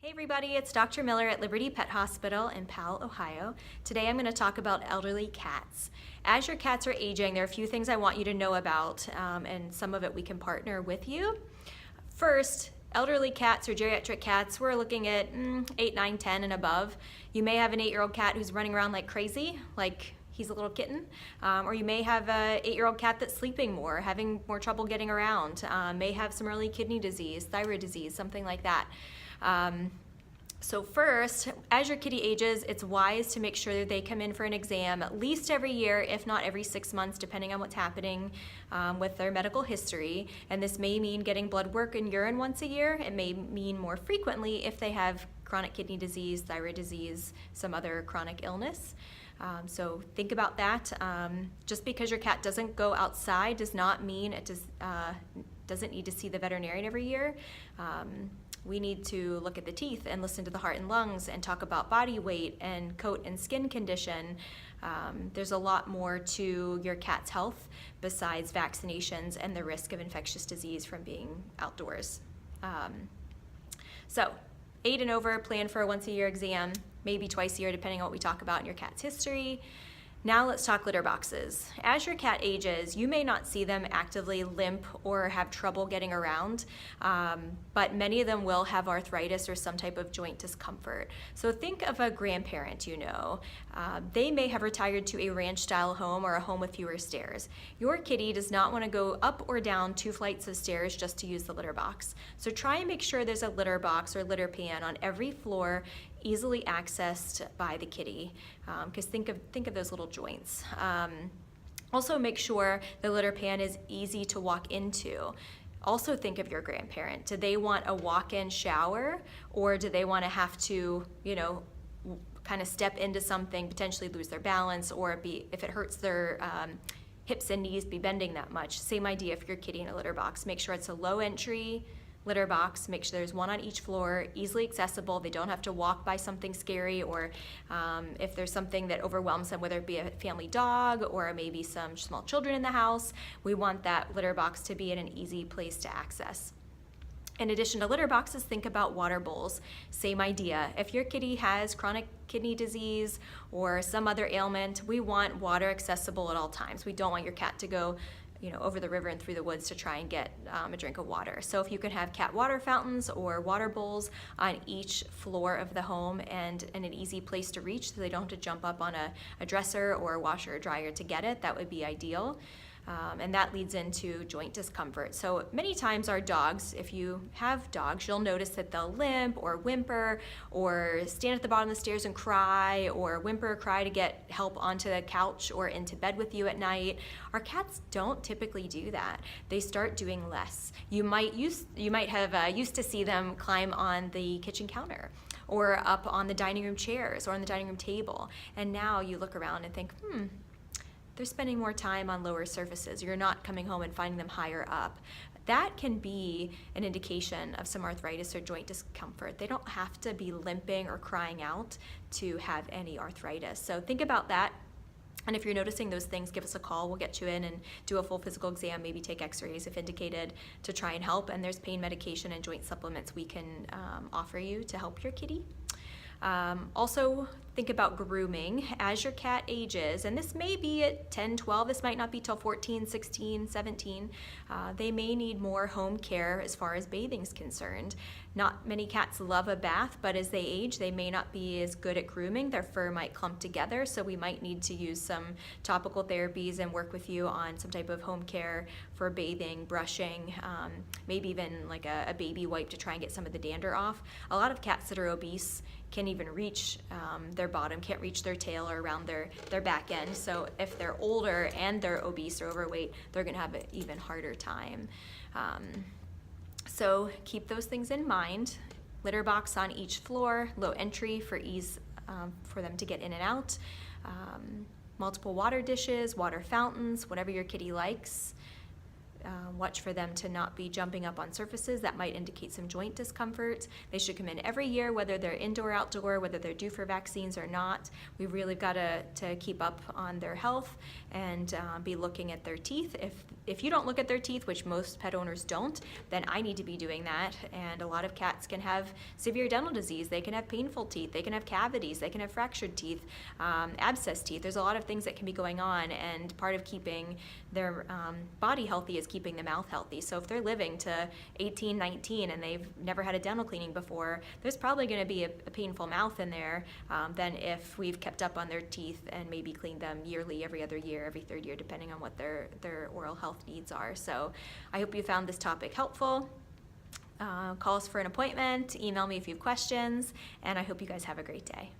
Hey everybody, it's Dr. Miller at Liberty Pet Hospital in Powell, Ohio. Today I'm going to talk about elderly cats. As your cats are aging, there are a few things I want you to know about, and some of it we can partner with you. First, elderly cats or geriatric cats, we're looking at 8, 9, 10 and above. You may have an 8-year-old cat who's running around like crazy, like he's a little kitten, or you may have an 8-year-old cat that's sleeping more, having more trouble getting around, may have some early kidney disease, thyroid disease, something like that. So first, as your kitty ages, it's wise to make sure that they come in for an exam at least every year, if not every 6 months, depending on what's happening with their medical history. And this may mean getting blood work and urine once a year. It may mean more frequently if they have chronic kidney disease, thyroid disease, some other chronic illness. So think about that. Just because your cat doesn't go outside does not mean it doesn't need to see the veterinarian every year. We need to look at the teeth and listen to the heart and lungs and talk about body weight and coat and skin condition. There's a lot more to your cat's health besides vaccinations and the risk of infectious disease from being outdoors. So 8 and over, plan for a once-a-year exam, maybe twice a year depending on what we talk about in your cat's history. Now let's talk litter boxes. As your cat ages, you may not see them actively limp or have trouble getting around, but many of them will have arthritis or some type of joint discomfort. So think of a grandparent you know. They may have retired to a ranch-style home or a home with fewer stairs. Your kitty does not want to go up or down 2 flights of stairs just to use the litter box. So try and make sure there's a litter box or litter pan on every floor, easily accessed by the kitty, because think of those little joints. Also make sure the litter pan is easy to walk into. Also think of your grandparent. Do they want a walk-in shower, or do they want to have to, kind of step into something, potentially lose their balance, or if it hurts their hips and knees, be bending that much? Same idea for your kitty in a litter box. Make sure it's a low entry litter box. Make sure there's one on each floor, easily accessible. They don't have to walk by something scary, or if there's something that overwhelms them, whether it be a family dog or maybe some small children in the house, we want that litter box to be in an easy place to access. In addition to litter boxes, think about water bowls. Same idea. If your kitty has chronic kidney disease or some other ailment, we want water accessible at all times. We don't want your cat to go over the river and through the woods to try and get a drink of water. So if you can have cat water fountains or water bowls on each floor of the home and in an easy place to reach, so they don't have to jump up on a dresser or a washer or dryer to get it, that would be ideal. And that leads into joint discomfort. So many times our dogs, if you have dogs, you'll notice that they'll limp or whimper or stand at the bottom of the stairs and cry, or whimper or cry to get help onto the couch or into bed with you at night. Our cats don't typically do that. They start doing less. You might have used to see them climb on the kitchen counter or up on the dining room chairs or on the dining room table. And now you look around and think, they're spending more time on lower surfaces. You're not coming home and finding them higher up. That can be an indication of some arthritis or joint discomfort. They don't have to be limping or crying out to have any arthritis. So think about that. And if you're noticing those things, give us a call. We'll get you in and do a full physical exam, maybe take x-rays if indicated, to try and help. And there's pain medication and joint supplements we can offer you to help your kitty. Also think about grooming as your cat ages, and this may be at 10, 12, this might not be till 14, 16, 17. They may need more home care as far as bathing is concerned. Not many cats love a bath, but as they age, they may not be as good at grooming. Their fur might clump together, so we might need to use some topical therapies and work with you on some type of home care for bathing, brushing, maybe even like a baby wipe to try and get some of the dander off. A lot of cats that are obese can't even reach their bottom, can't reach their tail or around their back end. So if they're older and they're obese or overweight, they're gonna have an even harder time. So keep those things in mind. Litter box on each floor, low entry for ease for them to get in and out. Multiple water dishes, water fountains, whatever your kitty likes. watch for them to not be jumping up on surfaces that might indicate some joint discomfort. They should come in every year, whether they're indoor, outdoor, whether they're due for vaccines or not. We really got to keep up on their health and be looking at their teeth. If you don't look at their teeth, which most pet owners don't, then I need to be doing that. And a lot of cats can have severe dental disease. They can have painful teeth. They can have cavities. They can have fractured teeth, abscess teeth. There's a lot of things that can be going on, and part of keeping their body healthy is keeping the mouth healthy. So if they're living to 18, 19 and they've never had a dental cleaning before, there's probably going to be a painful mouth in there than if we've kept up on their teeth and maybe cleaned them yearly, every other year, every third year, depending on what their oral health needs are. So I hope you found this topic helpful. Call us for an appointment, email me if you have questions, and I hope you guys have a great day.